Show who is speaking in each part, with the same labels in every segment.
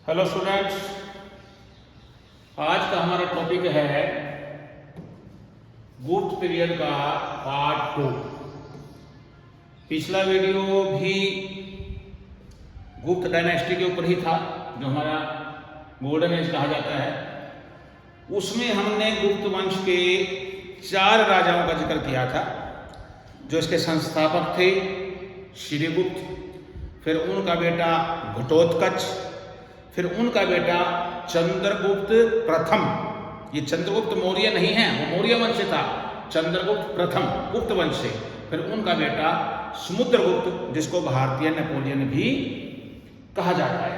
Speaker 1: Hello students, आज का हमारा टॉपिक है गुप्त पीरियड का पार्ट 2। पिछला वीडियो भी गुप्त डायनेस्टी के ऊपर ही था, जो हमारा गोल्डन एज कहा जाता है। उसमें हमने गुप्त वंश के 4 राजाओं का जिक्र किया था, जो इसके संस्थापक थे श्रीगुप्त, फिर उनका बेटा घटोत्कच, फिर उनका बेटा चंद्रगुप्त प्रथम। ये चंद्रगुप्त मौर्य नहीं है, वो मौर्य वंश से था, चंद्रगुप्त प्रथम गुप्त वंश से। फिर उनका बेटा समुद्रगुप्त, जिसको भारतीय नेपोलियन भी कहा जाता है।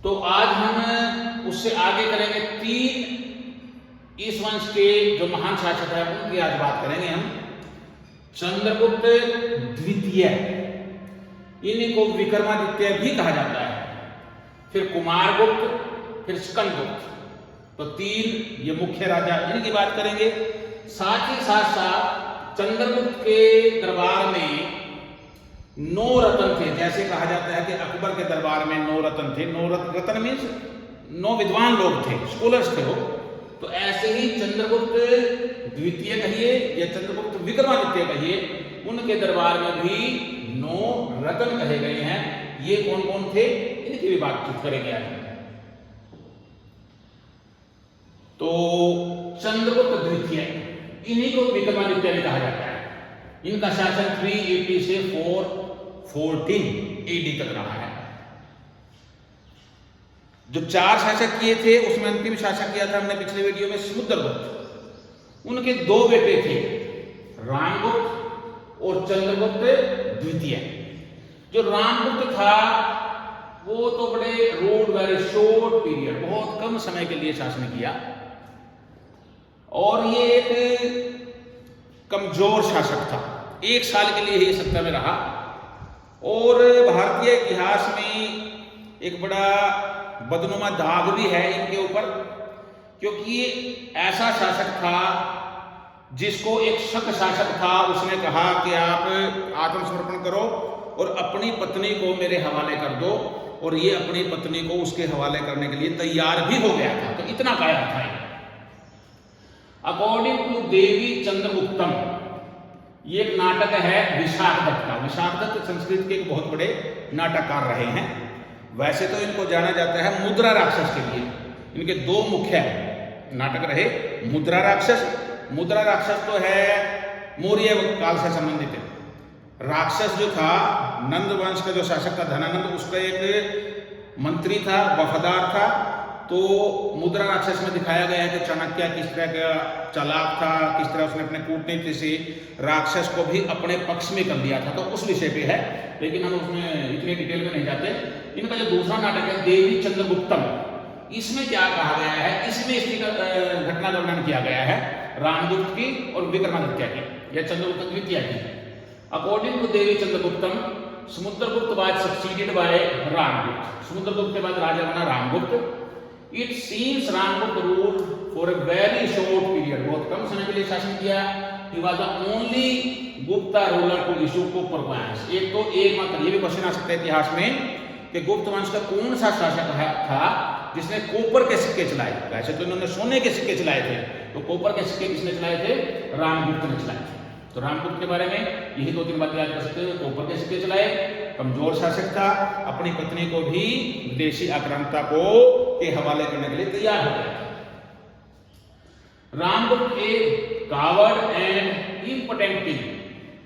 Speaker 1: तो आज हम उससे आगे करेंगे 3 इस वंश के जो महान शासक है उनकी आज बात करेंगे हम। चंद्रगुप्त द्वितीय, इन्हीं को विक्रमादित्य भी कहा जाता है। फिर कुमारगुप्त, फिर स्कंदगुप्त। तो 3 ये मुख्य राजा, इनकी बात करेंगे। साथ ही साथ चंद्रगुप्त के दरबार में 9 रत्न थे। जैसे कहा जाता है कि अकबर के दरबार में 9 रत्न थे। 9 रत्न मीन्स 9 विद्वान लोग थे, स्कॉलर्स थे वो। तो ऐसे ही चंद्रगुप्त द्वितीय कहिए या चंद्रगुप्त विक्रमादित्य कहिए, उनके दरबार में भी 9 रत्न कहे गए हैं। ये कौन कौन थे, इनकी भी बातचीत करेंगे आज। तो चंद्रगुप्त द्वितीय, इन्हीं को विक्रमादित्य भी कहा जाता है। इनका शासन 380 से 414 AD तक रहा है। जो 4 शासक किए थे उसमें अंतिम शासक किया था हमने पिछले वीडियो में समुद्रगुप्त। उनके 2 बेटे थे, रामगुप्त और चंद्रगुप्त द्वितीय। जो रामगुप्त था वो तो बड़े वेरी शॉर्ट पीरियड, बहुत कम समय के लिए शासन किया, और ये एक कमजोर शासक था। 1 साल के लिए ही सत्ता में रहा। और भारतीय इतिहास में एक बड़ा बदनुमा दाग भी है इनके ऊपर, क्योंकि ये ऐसा शासक था जिसको एक शक शासक था, उसने कहा कि आप आत्मसमर्पण करो और अपनी पत्नी को मेरे हवाले कर दो, और ये अपनी पत्नी को उसके हवाले करने के लिए तैयार भी हो गया था। तो इतना कायर था ये। अकॉर्डिंग टू देवी चंद्रगुप्तम, ये एक नाटक है विशाखदत्त का। विशाखदत्त संस्कृत के एक बहुत बड़े नाटककार रहे हैं। वैसे तो इनको जाना जाता है मुद्रा राक्षस के लिए। इनके 2 मुख्य नाटक रहे। मुद्रा राक्षस, मुद्रा राक्षस तो है मौर्य काल से संबंधित है। राक्षस जो था, नंद वंश का जो शासक था धनानंद, उसका एक मंत्री था, वफादार था। तो मुद्रा राक्षस में दिखाया गया है कि चाणक्य किस तरह का चालाक था, किस तरह उसने अपने कूटनीति से राक्षस को भी अपने पक्ष में कर लिया था। तो उस विषय पे है, लेकिन हम उसमें इतने डिटेल में नहीं जाते। इनका जो दूसरा नाटक है देवी चंद्रगुप्तम, इसमें क्या कहा गया है, इसमें इसकी घटना का वर्णन किया गया है रामगुप्त की और विक्रमादित्य की या चंद्रगुप्त द्वितीय की। अकॉर्डिंग टू देवी चंद्रगुप्तम, समुद्रगुप्त बाद सक्सीडेड बाय रामगुप्त। समुद्रगुप्त के बाद राजा बना Ramagupta. It seems Ramagupta rule for a very short period, बहुत कम समय के लिए शासन किया। He was the only Gupta ruler to issue copper coins. एक तो एकमात्र, ये भी क्वेश्चन आ सकता है इतिहास में कि गुप्त वंश का कौन सा शासक था जिसने कॉपर के सिक्के चलाए। वैसे तो इन्होंने सोने के सिक्के चलाए थे, तो कॉपर के सिक्के किसने चलाए थे? रामगुप्त ने चलाए थे। तो रामगुप्त के बारे में यही 2-3 बातें याद कर सकते हो। कॉपर के सिक्के चलाए, कमजोर शासक था, अपनी पत्नी को भी विदेशी आक्रांता को के हवाले करने के लिए तैयार हो गया था। रामगुप्त एक coward and impotent king,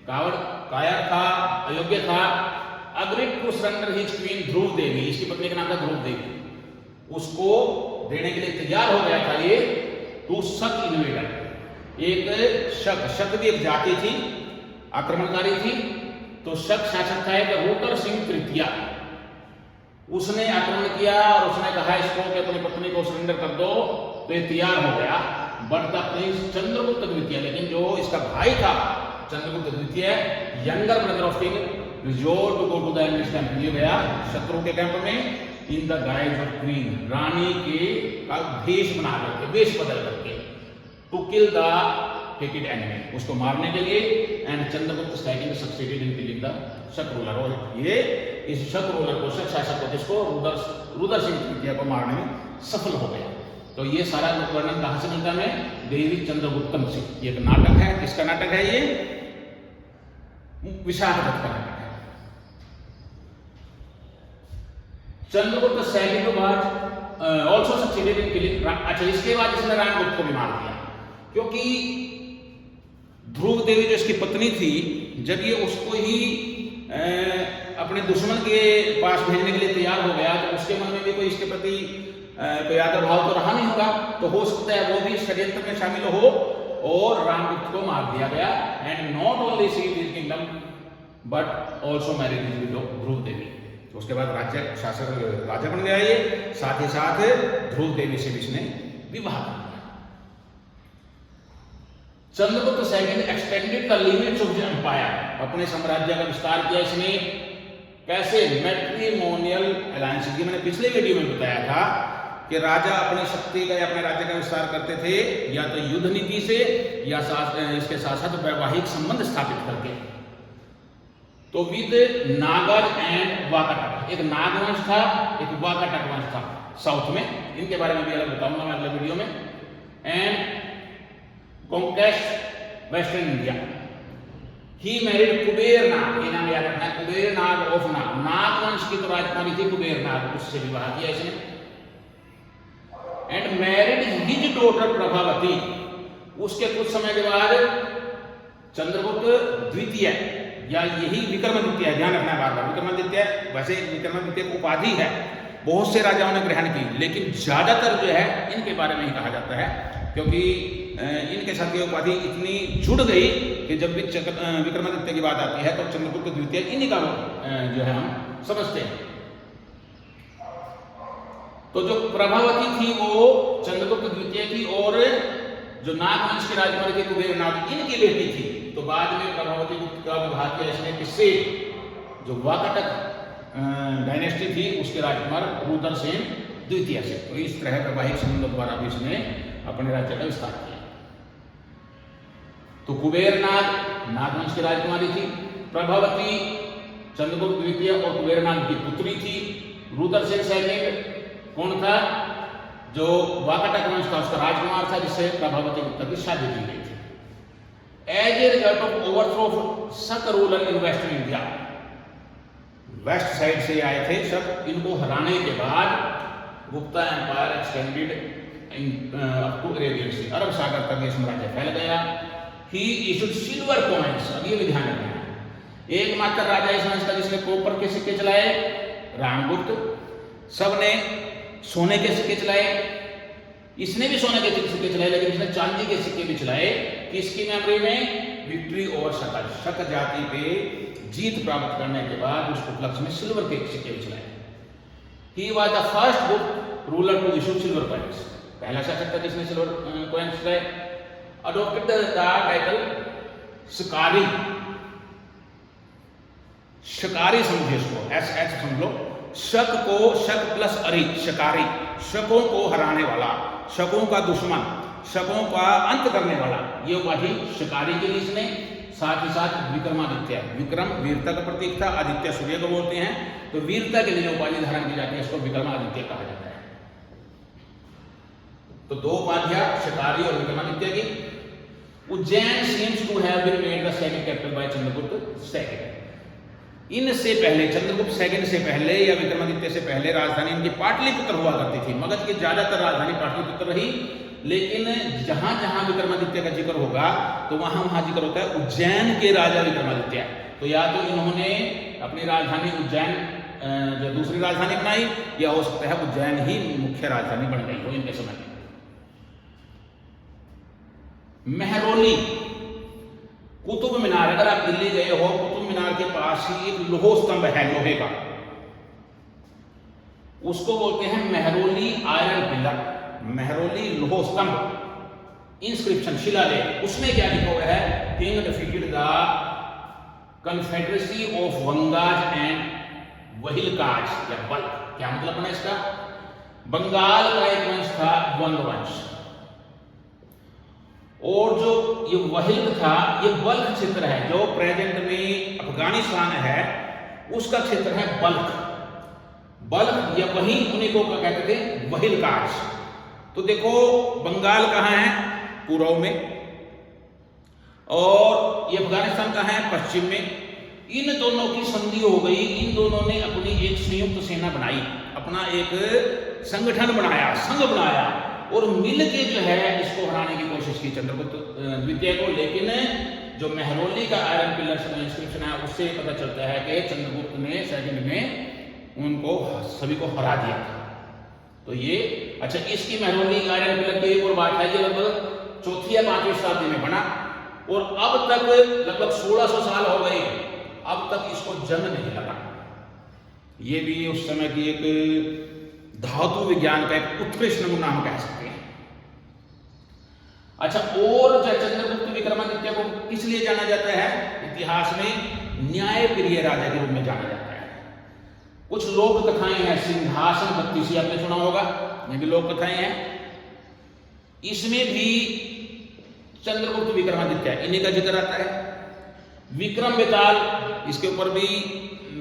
Speaker 1: coward कायर था, अयोग्य था। Agreed to surrender his queen Dhruva Devi, इसकी पत्नी का नाम था ध्रुव देवी, उसको देने के लिए तैयार हो गया था ये टू शक इन्वेडर। एक शक भी एक जाति थी, आक्रमणकारी थी। तो शक शासक था एक रोटर सिंह तृतीया, उसने आक्रमण किया और उसने कहा इसको कि अपनी पत्नी को सरेंडर कर दो। तो ये तैयार हो गया। बट द प्रिंस चंद्रगुप्त द्वितीय, लेकिन जो इसका भाई था चंद्रगुप्त द्वितीय, younger brother of king, resort to go to the enemy's camp, ये गया शत्रु के कैंप में in the guise of queen, रानी के का भेष बना करके, वेश बदल करके, to kill the hated enemy, उसको मारने के लिए। And Chandragupta second succeeded in killing the Shaka ruler. और ये इस शक रूलर को, शक शासक को, जिसको रुद्र सिंह तृतीय को मारने में सफल हो गया। तो ये सारा वर्णन कहाँ से मिलता है? देवी चंद्रगुप्तम से। ये एक नाटक है। किसका नाटक है ये? विशाखदत्त का नाटक है। Chandragupta second was also succeeded in killing. अच्छा, इसके बाद इसने रामगुप्त को भी मार दिया, क्योंकि ध्रुव देवी जो इसकी पत्नी थी, जब ये उसको ही अपने दुश्मन के पास भेजने के लिए तैयार हो गया, तो उसके मन में भी कोई इसके प्रति कोई आदर भाव तो रहा नहीं होगा। तो हो सकता है वो भी षड्यंत्र में शामिल हो और रामगुप्त को मार दिया गया। And not only seized his kingdom but also married his widow Dhruva Devi. तो उसके बाद राज्य शासक राजा बन गया ये, साथ ही साथ ध्रुव देवी से भी इसने विवाह कर लिया। Chandragupta second extended the limits of the empire. अपने साम्राज्य का विस्तार किया इसने। कैसे? Matrimonial alliances. ये मैंने पिछले वीडियो में बताया था कि राजा अपनी शक्ति का या अपने राज्य का विस्तार करते थे या तो युद्ध नीति से या इसके साथ साथ वैवाहिक संबंध स्थापित करके। तो विद नागर एंड वाकाटक, एक नागवंश था, एक वाकाटक वंश था साउथ में। इनके बारे में भी अलग बताऊंगा मैं अगले वीडियो में। And conquest western India. He married Kuber Nag. ये नाम याद रखना है, कुबेर नाग ऑफ नाग। नागवंश की तो राजकुमारी थी कुबेर नाग, उससे विवाह किया इसने। And married his daughter Prabhavati. उसके कुछ समय के बाद चंद्रगुप्त द्वितीय या यही विक्रमादित्य, ध्यान रखना बार बार, विक्रमादित्य वैसे विक्रमादित्य की उपाधि है, बहुत से राजाओं ने ग्रहण की, लेकिन ज्यादातर जो है इनके बारे में ही कहा जाता है, क्योंकि इनके साथ ये उपाधि इतनी जुड़ गई कि जब भी विक्रमादित्य की बात आती है तो चंद्रगुप्त द्वितीय इन्हीं का जो है हम समझते हैं। तो जो प्रभावती थी वो चंद्रगुप्त द्वितीय की, और जो नागवंश की राजकुमारी थी कुबेर नाग, इनकी बेटी थी। तो बाद में प्रभावती गुप्त का विवाह किया इसने किससे? जो वाकाटक डायनेस्टी थी उसके राजकुमार रुद्रसेन द्वितीय से। तो इस तरह वैवाहिक संबंधों द्वारा भी इसने अपने राज्य का विस्तार किया। तो कुबेर नाग नागवंश की राजकुमारी थी, प्रभावती चंद्रगुप्त द्वितीय और कुबेर नाग की पुत्री थी, रुद्रसेन सेकंड कौन था? जो वाकाटक वंश था उसका राजकुमार था, जिससे प्रभावती गुप्ता की शादी की गई थी। As a result of overthrow of Shaka ruler in western India, west side से आए थे शक, इनको हराने के बाद Gupta empire extended up to Arabian sea, अरब सागर तक ये साम्राज्य फैल गया। He issued silver coins. अब ये भी ध्यान रखना है, एकमात्र राजा इस वंश का जिसने कॉपर के सिक्के चलाए रामगुप्त। सबने सोने के सिक्के चलाए, इसने भी सोने के सिक्के चलाए, लेकिन इसने चांदी के सिक्के भी चलाए। किसकी मेमोरी में? विक्ट्री ओवर शक, शक जाति पे जीत प्राप्त करने के बाद उस उपलक्ष्य में सिल्वर के सिक्के भी चलाए। He was the first book ruler to issue silver coins. पहला शासक था जिसने सिल्वर कॉइन्स चलाए। Adopted the title Shakari. Shakari समझिए इसको, एस समझ लो। शक को, शक प्लस अरि, शिकारी, शकों को हराने वाला, शकों का दुश्मन, शकों का अंत करने वाला, ये उपाधि शिकारी के लिए इसने। साथ ही साथ विक्रमादित्य, विक्रम वीरता का प्रतीक था, आदित्य सूर्य को बोलते हैं, तो वीरता के लिए उपाधि धारण की जाती है, इसको विक्रमादित्य कहा जाता है। तो दो उपाधियां शिकारी और विक्रमादित्य की। Ujjain seems to have been made the second capital by Chandragupta second. इनसे पहले, चंद्रगुप्त सेकंड से पहले या विक्रमादित्य से पहले राजधानी इनकी पाटलिपुत्र हुआ करती थी। मगध की ज्यादातर राजधानी पाटलिपुत्र रही, लेकिन जहां जहां विक्रमादित्य का जिक्र होगा तो वहां वहां जिक्र होता है उज्जैन के राजा विक्रमादित्य। तो या तो इन्होंने अपनी राजधानी उज्जैन जो दूसरी राजधानी बनाई, या हो सकता है उज्जैन ही मुख्य राजधानी बन गई हो इनके समय में। मेहरौली कुतुब मीनार, अगर आप दिल्ली गए हो, कुतुब मीनार के पास ही एक लोह स्तंभ है लोहे का, उसको बोलते हैं मेहरौली आयरन पिलर, मेहरौली लोह स्तंभ। इंस्क्रिप्शन शिलालेख, उसमें क्या लिखा हुआ है? King defeated the confederacy of Vangas and Vahlikas या बल्क। क्या मतलब है इसका? बंगाल का एक वंश था वंग वंश, और जो ये वहिल्क था ये बल्ख क्षेत्र है जो प्रेजेंट में अफगानिस्तान है, उसका क्षेत्र है बल्ख। बल्ख या वही उन्हीं को क्या कहते थे, बहिर्काश। तो देखो बंगाल कहाँ है, पूर्व में, और ये अफगानिस्तान कहाँ है, पश्चिम में। इन दोनों की संधि हो गई, इन दोनों ने अपनी एक संयुक्त सेना बनाई, अपना एक संगठन बनाया, संघ बनाया, और मिलके जो है इसको हराने की कोशिश की चंद्रगुप्त द्वितीय को। लेकिन जो मेहरौली का आयरन पिलर इंस्क्रिप्शन है उससे पता चलता है कि चंद्रगुप्त ने सेकंड में उनको सभी को हरा दिया था। तो ये अच्छा, इसकी मेहरौली आयरन पिलर की एक और बात है, ये लगभग 4वीं या 5वीं शताब्दी में बना, और अब तक लगभग 1600 साल हो गए, अब तक इसको जंग नहीं लगा। ये भी उस समय की एक धातु विज्ञान का एक उत्कृष्ट नमूना हम कह सकते हैं। अच्छा, और चंद्रगुप्त विक्रमादित्य को किस लिए जाना जाता है, इतिहास में न्यायप्रिय राजा के रूप में जाना जाता है। कुछ लोक कथाएं हैं, सिंहासन बत्तीसी आपने सुना होगा, ये भी लोक कथाएं हैं। इसमें भी चंद्रगुप्त विक्रमादित्य इन्हीं का जिक्र आता है। विक्रम बेताल, इसके ऊपर भी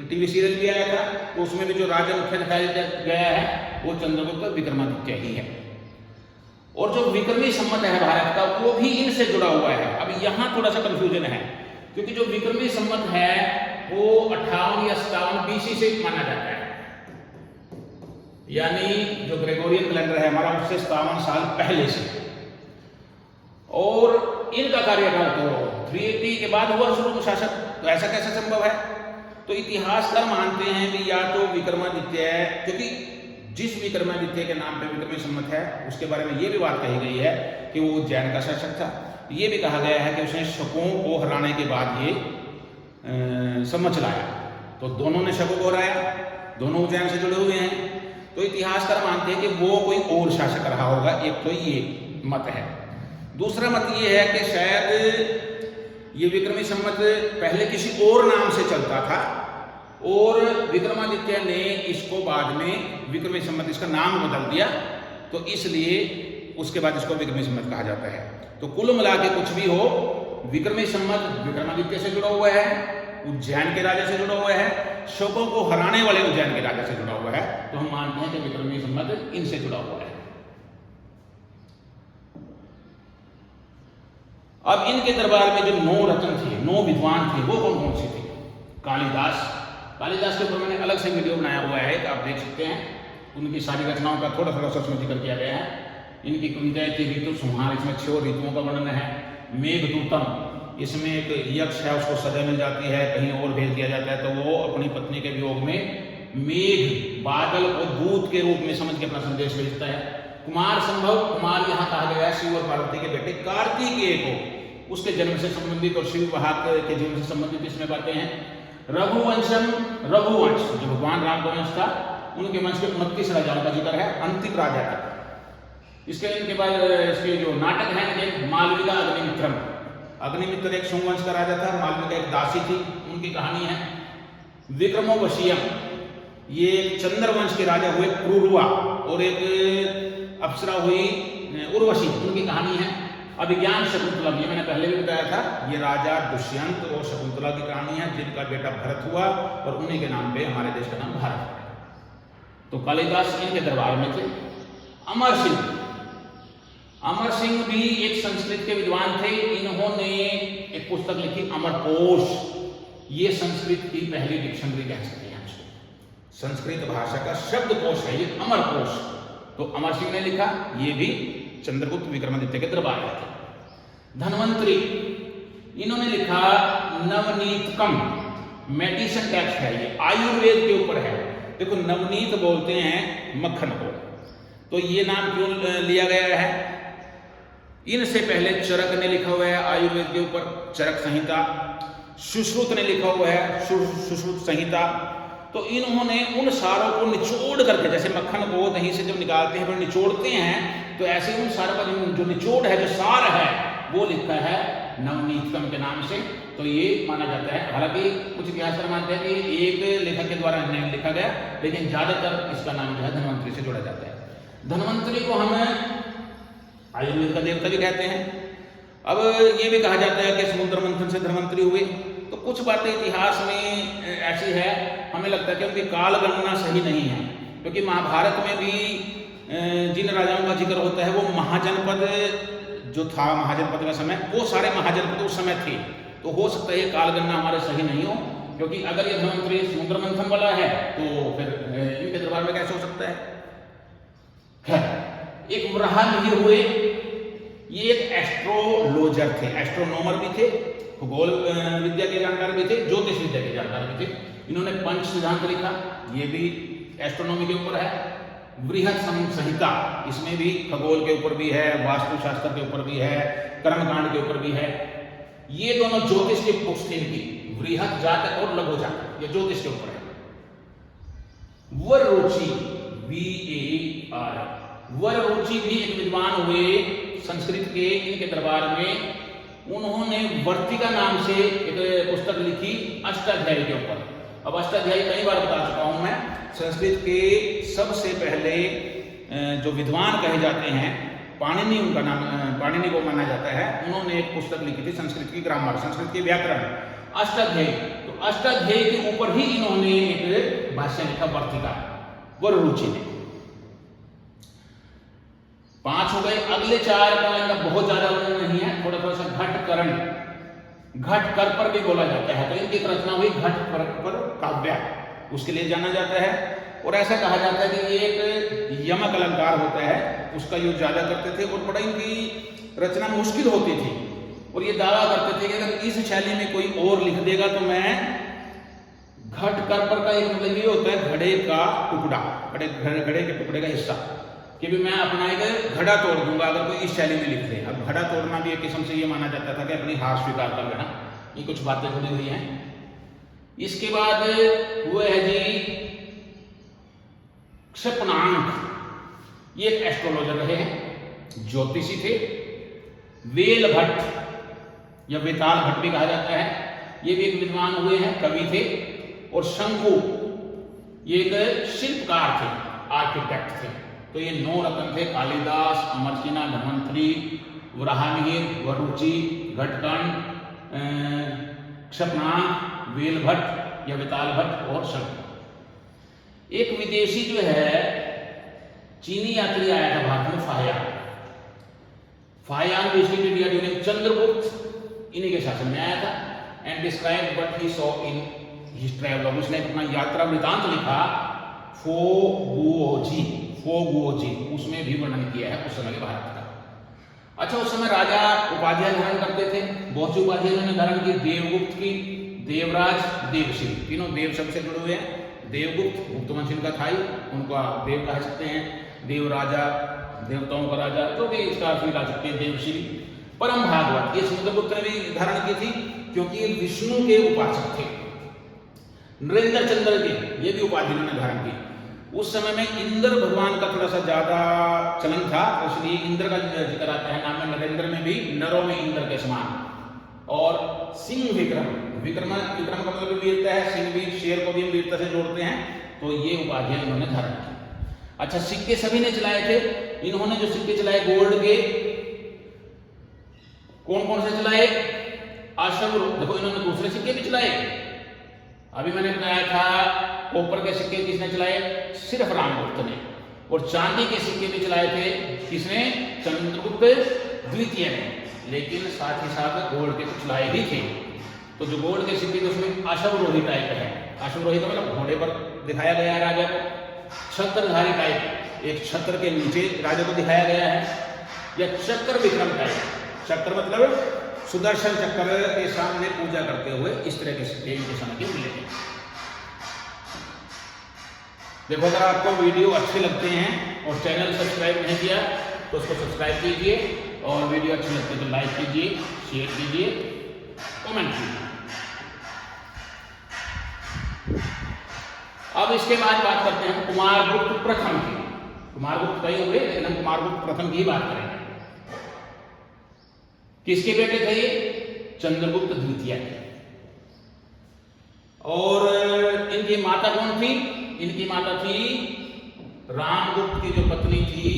Speaker 1: टीवी सीरियल भी आया था, तो उसमें भी जो राजा मुख्य दिखाया गया है वो चंद्रगुप्त विक्रमादित्य ही है। और जो विक्रमी संवत है भारत का, वो भी इनसे जुड़ा हुआ है। अब यहां थोड़ा सा कंफ्यूजन है, क्योंकि जो विक्रमी संवत है वो 58 या 57 BC से माना जाता है, यानी जो ग्रेगोरियन कैलेंडर है हमारा उससे 57 साल पहले से। और इनका कार्यकाल तो 380 के बाद हुआ शुरू को शासक, तो ऐसा कैसे संभव है? तो इतिहासकार मानते हैं कि या तो विक्रमादित्य है, क्योंकि जिस विक्रमादित्य के नाम पे विक्रमी संवत है उसके बारे में ये भी बात कही गई है कि वो उज्जैन का शासक था। ये भी कहा गया है कि उसने शकों को हराने के बाद ये संवत चलाया, तो दोनों ने शकों को हराया, दोनों उज्जैन से जुड़े हुए हैं। तो इतिहासकार मानते हैं कि वो कोई और शासक रहा होगा, एक तो ये मत है। दूसरा मत ये है कि शायद ये विक्रमी संवत पहले किसी और नाम से चलता था और विक्रमादित्य ने इसको बाद में विक्रमी संवत इसका नाम बदल दिया, तो इसलिए उसके बाद इसको विक्रमी संवत कहा जाता है। तो कुल मिला के कुछ भी हो, विक्रमी संवत विक्रमादित्य से जुड़ा हुआ है, उज्जैन के राजा से जुड़ा हुआ है, शकों को हराने वाले उज्जैन के राजा से जुड़ा हुआ है। तो हम मानते हैं कि विक्रमी संवत इनसे जुड़ा हुआ है। अब इनके दरबार में जो 9 रत्न थे, 9 विद्वान थे, वो कौन कौन से थे? कालिदास के ऊपर मैंने अलग से वीडियो बनाया हुआ है, आप देख सकते हैं। उनकी सारी रचनाओं का थोड़ा थोड़ा सा उसमें जिक्र किया गया है। इनकी कविताएं थी ऋतु संहार, इसमें 6 ऋतुओं का वर्णन है। मेघदूतम, इसमें एक यक्ष है, उसको सजा मिल जाती है, कहीं और भेज दिया जाता है, तो वो अपनी पत्नी के वियोग में मेघ बादल को दूत के रूप में समझ के अपना संदेश भेजता है। कुमार संभव, कुमार यहाँ कहा गया है शिव और पार्वती के बेटे कार्तिकेय को, उसके जन्म से संबंधित और शिव वाहक के जीवन से संबंधित इसमें बातें हैं। रघुवंशम, रघुवंश जो भगवान राम का वंश था, उनके वंश के 29 राजाओं का जिक्र है, अंतिम राजा तक। इनके बाद इसके जो नाटक है, एक मालविका अग्निमित्रम, अग्निमित्र एक सोमवंश का राजा था, मालविका एक दासी थी, उनकी कहानी है। विक्रमोवशीयम, ये चंद्रवंश के राजा हुए क्रूरवा, और एक अप्सरा हुई उर्वशी, उनकी कहानी है। अभिज्ञान शकुंतलम, ये मैंने पहले भी बताया था, ये राजा दुष्यंत और शकुंतला की कहानी है, जिनका बेटा भरत हुआ और उन्हीं के नाम पे हमारे देश का नाम भारत है। तो कालिदास इनके दरबार में थे। अमर सिंह भी एक संस्कृत के विद्वान थे। इन्होंने एक पुस्तक लिखी अमरकोश, ये संस्कृत की पहली डिक्शनरी कह सकते हैं इसको, संस्कृत भाषा का शब्दकोश है ये अमरकोश। तो अमर सिंह ने लिखा, ये भी चंद्रगुप्त विक्रमादित्य के दरबार में थे। धन्वंतरी, इन्होंने लिखा नवनीतकम, मेडिसिन टेक्स्ट है ये, आयुर्वेद के ऊपर है। देखो नवनीत बोलते हैं मक्खन को, तो ये नाम क्यों लिया गया है? इनसे पहले चरक ने लिखा हुआ है आयुर्वेद के ऊपर, चरक संहिता। सुश्रुत ने लिखा हुआ है सुश्रुत संहिता। तो इन्होंने उन सारों को निचोड़ करके, जैसे मक्खन को दही से जब निकालते हैं फिर निचोड़ते हैं, तो ऐसे उन सारों का जो निचोड़ है, जो सार है, वो लिखा है नवनीतकम के नाम से। तो ये माना जाता है, हालांकि कुछ इतिहासकार मानते हैं कि एक लेखक के द्वारा नहीं लिखा गया, लेकिन ज्यादातर इसका नाम जो है धन्वंतरी से जोड़ा जाता है। धन्वंतरी को हम आयुर्वेद का देवता भी कहते हैं। अब ये भी कहा जाता है कि समुद्र मंथन से धन्वंतरी हुए। तो कुछ बातें इतिहास में ऐसी है, हमें लगता है कि उनकी काल गणना सही नहीं है, क्योंकि महाभारत में भी जिन राजाओं का जिक्र होता है वो महाजनपद जो था, महाजनपद का समय, वो सारे महाजनपद उस समय थे। तो हो सकता है ये काल गणना हमारे सही नहीं हो, क्योंकि अगर ये धन्वंतरी समुद्र मंथन वाला है तो फिर इनके दरबार में कैसे हो सकता है। खैर, एक वराहमिहिर हुए, ये एक एस्ट्रोलॉजर थे, एस्ट्रोनॉमर भी थे, खगोल विद्या के जानकार भी थे, ज्योतिष विद्या के जानकार भी थे। इन्होंने पंच सिद्धांत लिखा, ये भी एस्ट्रोनॉमी के ऊपर है। बृहद संहिता, इसमें भी खगोल के ऊपर भी है, वास्तुशास्त्र के ऊपर भी है, कर्मकांड के ऊपर भी है। ये दोनों ज्योतिष की पुस्तकें इनकी, बृहद जातक और लघु जातक, ये ज्योतिष के ऊपर है। वररुचि, VAR, वररुचि भी एक विद्वान हुए संस्कृत के, इनके दरबार में उन्होंने वर्तिका नाम से एक पुस्तक लिखी अष्टाध्यायी के ऊपर। अब अष्टाध्यायी कई बार बता चुका हूं मैं, संस्कृत के सबसे पहले जो विद्वान कहे जाते हैं, पाणिनि उनका नाम, पाणिनि को माना जाता है, उन्होंने एक पुस्तक लिखी थी संस्कृत की ग्रामर, संस्कृत के व्याकरण, अष्टाध्यायी। तो अष्टाध्यायी के ऊपर ही इन्होंने एक भाष्य लिखा वर्तिका, वररुचि ने। 5 हो गए। अगले 4 का इनका बहुत ज्यादा वर्णन नहीं है, थोड़ा सा घटकरण, घटकर पर भी बोला जाता है, तो इनकी रचना हुई घटकर पर काव्य, उसके लिए जाना जाता है। और ऐसा कहा जाता है कि ये एक यमक अलंकार होता है, उसका यूज ज्यादा करते थे, और बड़ा इनकी रचना मुश्किल होती थी, और ये दावा करते थे कि अगर इस शैली में कोई और लिख देगा तो मैं, घटकर पर का एक मतलब ये होता है घड़े का टुकड़ा, घड़े के टुकड़े का हिस्सा, कि भी मैं अपना एक घड़ा तोड़ दूंगा अगर कोई इस शैली में लिख दे। अब घड़ा तोड़ना भी एक किस्म से ये माना जाता था कि अपनी हार स्वीकार कर लेना, ये कुछ बातें जुड़ी हुई हैं। इसके बाद हुए है जी क्षपनांक, ये एक एस्ट्रोलॉजर रहे हैं, ज्योतिषी थे। वेल भट्ट या वेताल भट्ट भी कहा जाता है, ये भी एक विद्वान हुए हैं, कवि थे। और शंकु, ये एक शिल्पकार थे, आर्किटेक्ट थे। तो ये 9 रत्न थे, कालिदास, अमरसिना, धन्वंतरी, वराहमिहिर, वररुचि, घटकण, क्षपनांक, वेल भट्ट या वेताल भट्ट और शंकु। एक विदेशी जो है, चीनी यात्री आया था भारत में, Fahien. Fahien visited India during Chandragupta, इन्हीं के शासन में आया था। And describe what he saw in his travelogue, उसने अपना यात्रा वृतांत लिखा फोगुओजी, उसमें भी वर्णन किया है उस समय के भारत का। अच्छा, उस समय राजा उपाधियां धारण करते थे, बहुत सी उपाधियां उन्होंने धारण की, देवगुप्त की, देवराज, देवश्री, तीनों देव शब्द से जुड़े हुए हैं। देवगुप्त, गुप्तवंश इनका था ही, उनका देव कह सकते हैं। देवराजा, देवताओं का राजा, तो भी इसका अर्थ ला सकते हैं, देवश्री। परम भागवत, ये समुद्रगुप्त ने भी धारण की थी, क्योंकि ये विष्णु के उपासक थे। नरेंद्र चंद्र के, ये भी उपाधि उन्होंने धारण की। उस समय में इंद्र भगवान का थोड़ा सा ज्यादा चलन था, इसलिए इंद्र का जिक्र आता है नाम में। नरेंद्र में भी नरों में इंद्र के समान। और सिंह विक्रम, विक्रम का मतलब वीरता है, सिंह भी, शेर को भी हम वीरता से जोड़ते हैं, तो ये उपाधियां इन्होंने धारण की। अच्छा, सिक्के सभी ने चलाए थे। इन्होंने जो सिक्के चलाए गोल्ड के, कौन कौन से चलाए? अशोक, देखो इन्होंने दूसरे सिक्के भी चलाए। अभी मैंने बताया था कॉपर के सिक्के किसने चलाए? सिर्फ रामगुप्त ने। और चांदी के सिक्के भी चलाए थे, किसने? चंद्रगुप्त द्वितीय ने। लेकिन साथ ही साथ गोल्ड के कुछ लाए भी थे। तो जो गोल्ड के सिक्के थे उसमें अश्वरोही टाइप है। अश्वरोही का मतलब घोड़े पर दिखाया गया है राजा को। छत्रधारी टाइप, एक छत्र के नीचे राजा को दिखाया गया है। या चक्र विक्रम टाइप, चक्र मतलब सुदर्शन चक्र के सामने पूजा करते हुए, इस तरह के सिक्के इनके समय के मिले थे। देखो, अगर आपको वीडियो अच्छे लगते हैं और चैनल सब्सक्राइब नहीं किया तो उसको सब्सक्राइब कीजिए, और वीडियो अच्छी लगती है तो लाइक कीजिए, शेयर कीजिए, कमेंट कीजिए। अब इसके बाद बात करते हैं कुमारगुप्त प्रथम की। कुमारगुप्त कई हुए, लेकिन हम कुमारगुप्त प्रथम की बात करेंगे। किसके बेटे थे ये? चंद्रगुप्त द्वितीय। और इनकी माता कौन थी? इनकी माता थी रामगुप्त की जो पत्नी थी,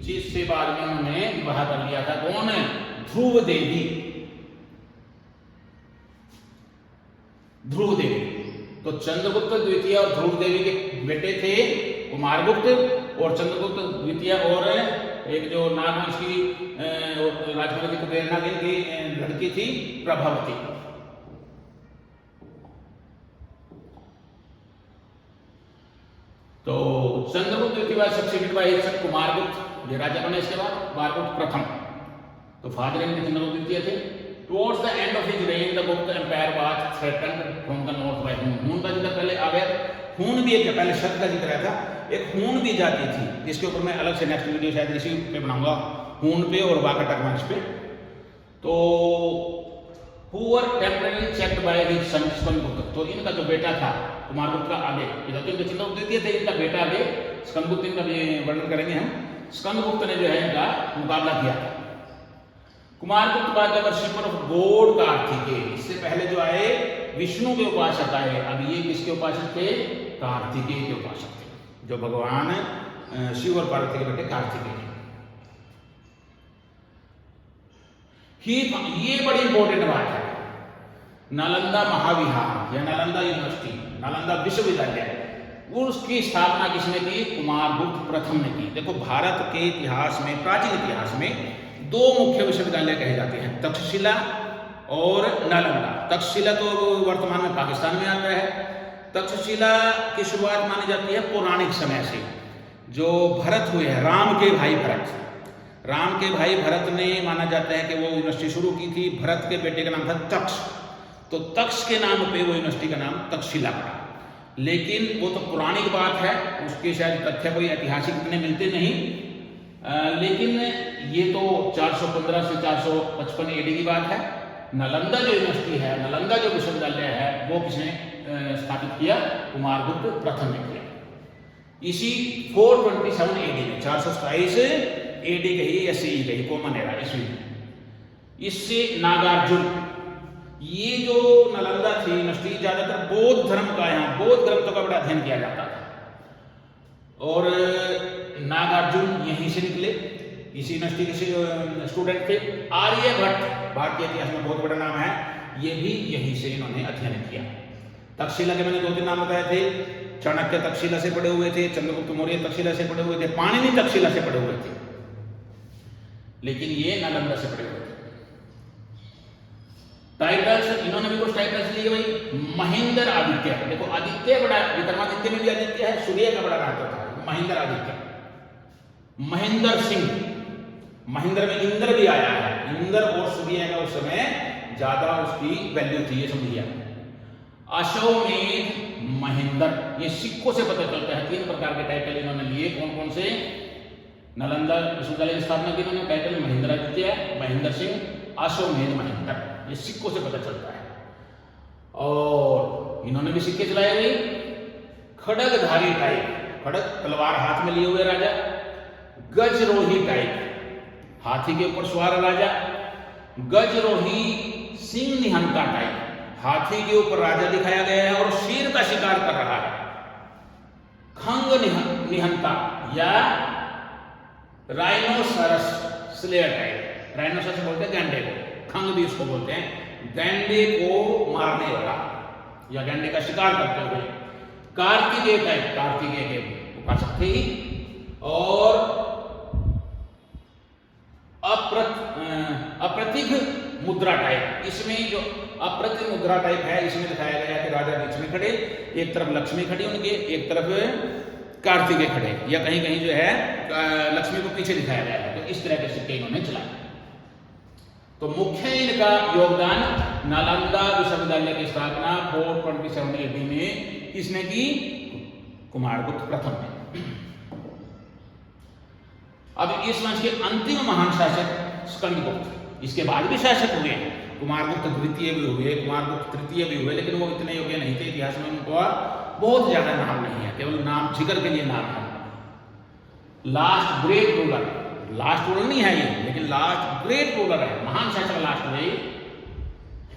Speaker 1: जिससे बाद में उन्होंने विवाह कर लिया था। कौन? ध्रुव देवी। ध्रुव देवी। तो चंद्रगुप्त द्वितीय और ध्रुव देवी के बेटे थे कुमारगुप्त, और चंद्रगुप्त द्वितीय और एक जो नागवंश की राजकुमारी की प्रेरणा की लड़की थी प्रभावती। तो चंद्रगुप्त द्वितीय succeeded by his son Kumaragupta, ये राजा बने इसके बाद कुमारगुप्त प्रथम। तो फादर इनके चंद्रगुप्त द्वितीय थे। Towards the end of his reign the Gupta empire was threatened from the north by Hun. Hun का जिक्र पहले आ गया, हून भी एक पहले शब्द का जिक्र आया था, एक हून भी जाती थी, जिसके ऊपर मैं अलग से नेक्स्ट वीडियो शायद इसी पे बनाऊंगा, हून पे और वाकाटक वंश पे। तो who were temporarily checked by his son Skandagupta. तो इनका जो बेटा था कुमारगुप्त का आगे, इधर तो इनके चंद्रगुप्त द्वितीय थे, इनका बेटा आगे स्कंदगुप्त, इनका भी वर्णन करेंगे हम। स्कंदगुप्त ने जो है इनका मुकाबला किया। कुमारगुप्त बाद वर्शिपर ऑफ गॉड कार्तिकेय, इससे पहले जो आए विष्णु के उपासक आए, अब ये किसके उपासक थे? कार्तिकेय के उपासक थे, जो भगवान शिव और पार्वती के बेटे कार्तिकेय। ये बड़ी इंपॉर्टेंट बात है। नालंदा महाविहार या नालंदा यूनिवर्सिटी, नालंदा विश्वविद्यालय, उसकी स्थापना किसने की? कुमारगुप्त प्रथम ने की। देखो भारत के इतिहास में, प्राचीन इतिहास में दो मुख्य विश्वविद्यालय कहे जाते हैं, तक्षशिला और नालंदा। तक्षशिला तो वर्तमान में पाकिस्तान में आता है। तक्षशिला की शुरुआत मानी जाती है पौराणिक समय से, जो भरत हुए हैं, राम के भाई भरत, राम के भाई भरत ने माना जाता है कि वो यूनिवर्सिटी शुरू की थी। भरत के बेटे का नाम था तक्ष, तो तक्ष के नाम पे वो यूनिवर्सिटी का नाम तक्षशिला पड़ा। लेकिन वो तो पुरानी बात है, उसके शायद तथ्य कोई ऐतिहासिक इतने मिलते नहीं, लेकिन ये तो 415 से 455 एडी की बात है। नालंदा जो यूनिवर्सिटी है, नालंदा जो विश्वविद्यालय है, वो किसने स्थापित किया? कुमारगुप्त प्रथम ने किया। इसी 427 एडी में, 427 एडी कही या सी कही, कॉमन एरा ईस्वी। इससे नागार्जुन, ये जो नालंदा थी यूनिवर्सिटी, ज्यादातर बौद्ध धर्म का, यहाँ बौद्ध ग्रंथों का बड़ा अध्ययन किया जाता था, और नागार्जुन यहीं से निकले, इसी यूनिवर्सिटी के स्टूडेंट थे। आर्यभट्ट भारतीय इतिहास में बहुत बड़ा नाम है, ये भी यहीं से इन्होंने अध्ययन किया। तक्षशिला के मैंने 2-3 नाम बताए थे, चाणक्य तक्षशिला से पढ़े हुए थे, चंद्रगुप्त मौर्य तक्षशिला से पढ़े हुए थे, पाणिनि तक्षशिला से पढ़े हुए थे, लेकिन ये नालंदा से पढ़े हुए थे। टाइटल्स, इन्होंने भी कुछ टाइटल्स लिए भाई। महेंद्र आदित्य, देखो आदित्य बड़ा, विक्रमादित्य में भी आदित्य है, सूर्य का बड़ा महत्व था। महेंद्र आदित्य, महेंद्र सिंह, महेंद्र में इंद्र भी आया है, इंद्र और सूर्य का उस समय ज्यादा उसकी वैल्यू थी, ये समझिए। अश्वमेध महेंद्र, ये सिक्कों से पता चलता है। 3 प्रकार के टाइटल इन्होंने लिए, कौन कौन से? नालंदा विश्वविद्यालय की स्थापना की इन्होंने, टाइटल महेंद्र आदित्य, महेंद्र सिंह, अश्वमेध महेंद्र, ये सिक्कों से पता चलता है। और इन्होंने भी सिक्के चलाए हुए। खड़गधारी टाइप, खड़ग तलवार हाथ में लिए हुए राजा। गजरोही टाइप, हाथी के ऊपर सवार राजा। गजरोही सिंह निहंता टाइप, हाथी के ऊपर राजा दिखाया गया है और शेर का शिकार कर रहा है। खंग निहंता या राइनोसरस स्लेयर टाइप, राइनोसरस बोलते हैं गैंडे को, खंग भी उसको बोलते हैं, गैंडे को मारने वाला या गैंडे का शिकार करते हुए। कार्तिकेय टाइप, कार्तिकेय के उपासक थे। और अप्रतिघ मुद्रा टाइप, इसमें जो अप्रतिघ मुद्रा टाइप है, इसमें दिखाया गया है कि राजा बीच में खड़े, एक तरफ लक्ष्मी खड़ी उनके, एक तरफ कार्तिकेय खड़े, या कहीं कहीं जो है लक्ष्मी को पीछे दिखाया गया है। तो इस तरह के सिक्के इन्होंने चलाए। तो मुख्य इनका योगदान नालंदा विश्वविद्यालय की स्थापना 427 एडी में किसने की? कुमारगुप्त प्रथम ने। अब इस वंश के अंतिम महान शासक स्कंदगुप्त, इसके बाद भी शासक हुए, कुमारगुप्त द्वितीय भी हुए, कुमारगुप्त तृतीय भी हुए, लेकिन वो इतने योग्य नहीं थे। इतिहास में उनको बहुत ज्यादा नाम नहीं है, केवल नाम जिक्र के लिए नाम है। Last great ruler, last ruler नहीं है ये, लेकिन लास्ट ग्रेट रूलर है, महान शासक लास्ट में।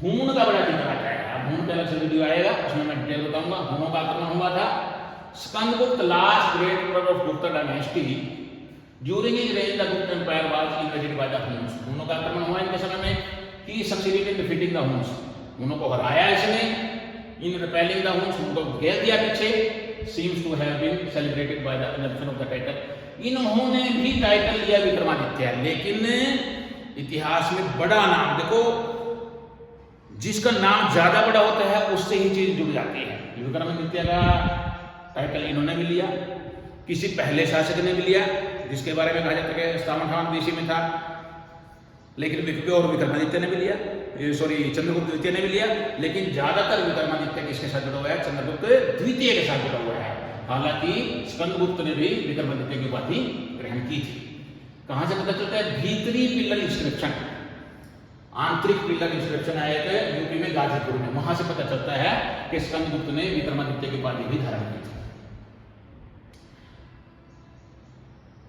Speaker 1: हून का बड़ा जिक्र आता है, अब हून का अलग से वीडियो आएगा, उसमें मैं डिटेल बताऊंगा। हूनों का आक्रमण हुआ था। Skandagupta last great ruler of Gupta dynasty, during his reign the Gupta empire was invaded by the Huns. हूनों का आक्रमण हुआ इनके समय में, he succeeded in defeating the Huns, हूनों को हराया इसने। इन रिपेलिंग द हुन्स, उनको घेर दिया पीछे, seems to have been celebrated by the assumption of the title. इन्होंने भी टाइटल लिया विक्रमादित्य, लेकिन इतिहास में बड़ा नाम, देखो जिसका नाम ज्यादा बड़ा होता है उससे ही चीज जुड़ जाती है। विक्रमादित्य का टाइटल इन्होंने भी लिया, किसी पहले शासक ने भी लिया जिसके बारे में कहा जाता है कि 57 BC में था, लेकिन विक्रमादित्य ने भी लिया, चंद्रगुप्त द्वितीय ने भी लिया, लेकिन ज्यादातर विक्रमादित्य किसके साथ जुड़ा हुआ है? चंद्रगुप्त द्वितीय के साथ जुड़ा हुआ है। हालांकि स्कंदगुप्त ने भी विक्रमादित्य की उपाधि ग्रहण की थी। कहां से पता चलता है? भीतरी पिलर इंस्क्रिप्शन, आंतरिक पिलर इंस्क्रिप्शन है एक यूपी में गाजीपुर में, वहां से पता चलता है कि स्कंदगुप्त ने विक्रमादित्य की उपाधि भी धारण की थी।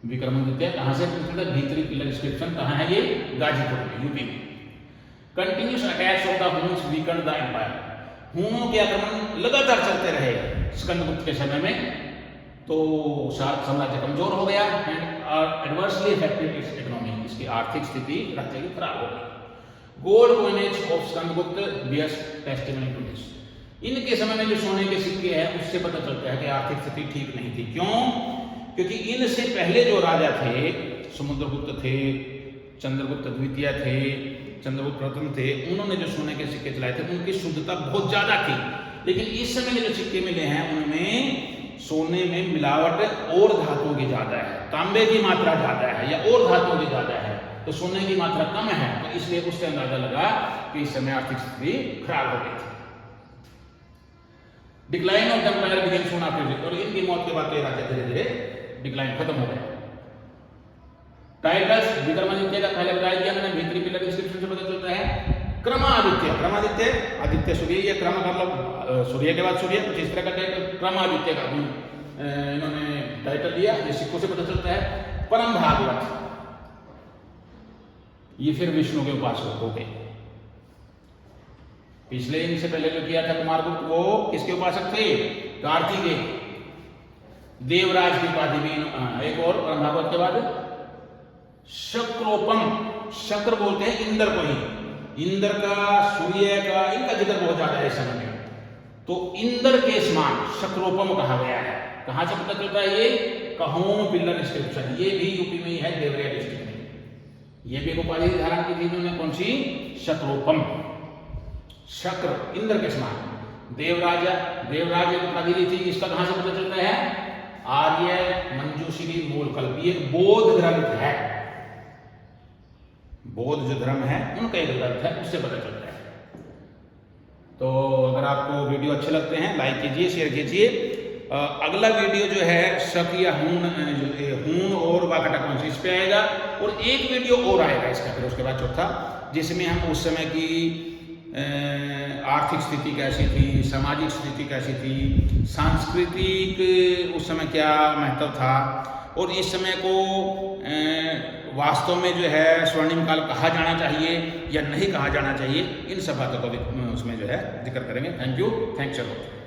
Speaker 1: विक्रमादित्य कहां से पता चलता है? भीतरी पिलर इंस्क्रिप्शन कहां है? ये गाजीपुर में, यूपी में। Continuous attacks of the Huns weakened the empire, हुनों के आक्रमण लगातार चलते रहे स्कंदगुप्त के समय में, तो साम्राज्य कमजोर हो गया and adversely affected its economy, इसकी आर्थिक स्थिति राज्य की खराब हो गई। Gold coinage of Skandagupta bears testimony to this, इनके समय में जो सोने के सिक्के हैं उससे पता चलता है कि आर्थिक स्थिति ठीक नहीं थी। क्यों? क्योंकि इनसे पहले जो राजा थे, समुद्रगुप्त थे, चंद्रगुप्त द्वितीय थे, चंद्रगुप्त प्रथम थे, उन्होंने जो सोने के सिक्के चलाए थे उनकी शुद्धता बहुत ज्यादा थी, लेकिन इस समय में जो सिक्के मिले हैं उनमें सोने में मिलावट और धातुओं की ज्यादा है, तांबे की मात्रा ज्यादा है या और धातुओं की ज्यादा है, तो सोने की मात्रा कम है, तो इसलिए उससे अंदाजा लगा कि इस समय आर्थिक स्थिति खराब हो गई थी। Decline of the empire began soon after, और इनकी मौत के बाद तो राज्य धीरे धीरे डिक्लाइन खत्म हो गया। टाइटल्स विक्रमादित्य का पहले बताया गया मैंने, भीतरी पिलर इंस्क्रिप्शन से पता चलता है। क्रमादित्य, क्रमादित्य, आदित्य सूर्य, ये क्रम मतलब सूर्य के बाद सूर्य, कुछ इस तरह का टाइटल क्रमादित्य का इन्होंने टाइटल दिया, ये सिक्कों से पता चलता है। परम भागवत, ये फिर विष्णु के उपासक हो गए। पिछले इनसे पहले जो किया था कुमारगुप्त, वो किसके उपासक थे? कार्तिकेय। देवराज की उपाधि भी एक और परम भागवत के बाद शक्रोपम, शक्र बोलते हैं इंद्र को ही, इंद्र का, सूर्य का, इनका जिक्र बहुत ज्यादा है इस समय में, तो इंद्र के समान शक्रोपम कहा गया है। कहां से पता चलता है? ये कहों पिलर इंस्क्रिप्शन, ये भी यूपी में ही है, देवरिया डिस्ट्रिक्ट में। ये भी एक उपाधि धारण की थी इन्होंने, कौन सी? शक्रोपम, शक्र, इंद्र के समान। देवराज एक उपाधि ली थी, इसका कहां से पता चलता है? आर्य मंजूश्री मूलकल्प, ये बौद्ध ग्रंथ है, बौद्ध जो धर्म है उनका एक ग्रंथ है, उससे पता चलता है। तो अगर आपको वीडियो अच्छे लगते हैं लाइक कीजिए, शेयर कीजिए। अगला वीडियो जो है शक या हून और वाकटा कौन सी, इस पे आएगा, और एक वीडियो और आएगा इसका फिर उसके बाद चौथा, जिसमें हम उस समय की आर्थिक स्थिति कैसी थी, सामाजिक स्थिति कैसी थी, सांस्कृतिक उस समय क्या महत्व था, और इस समय को वास्तव में जो है स्वर्णिम काल कहा जाना चाहिए या नहीं कहा जाना चाहिए, इन सब बातों को उसमें जो है जिक्र करेंगे। Thank you, thanks a lot.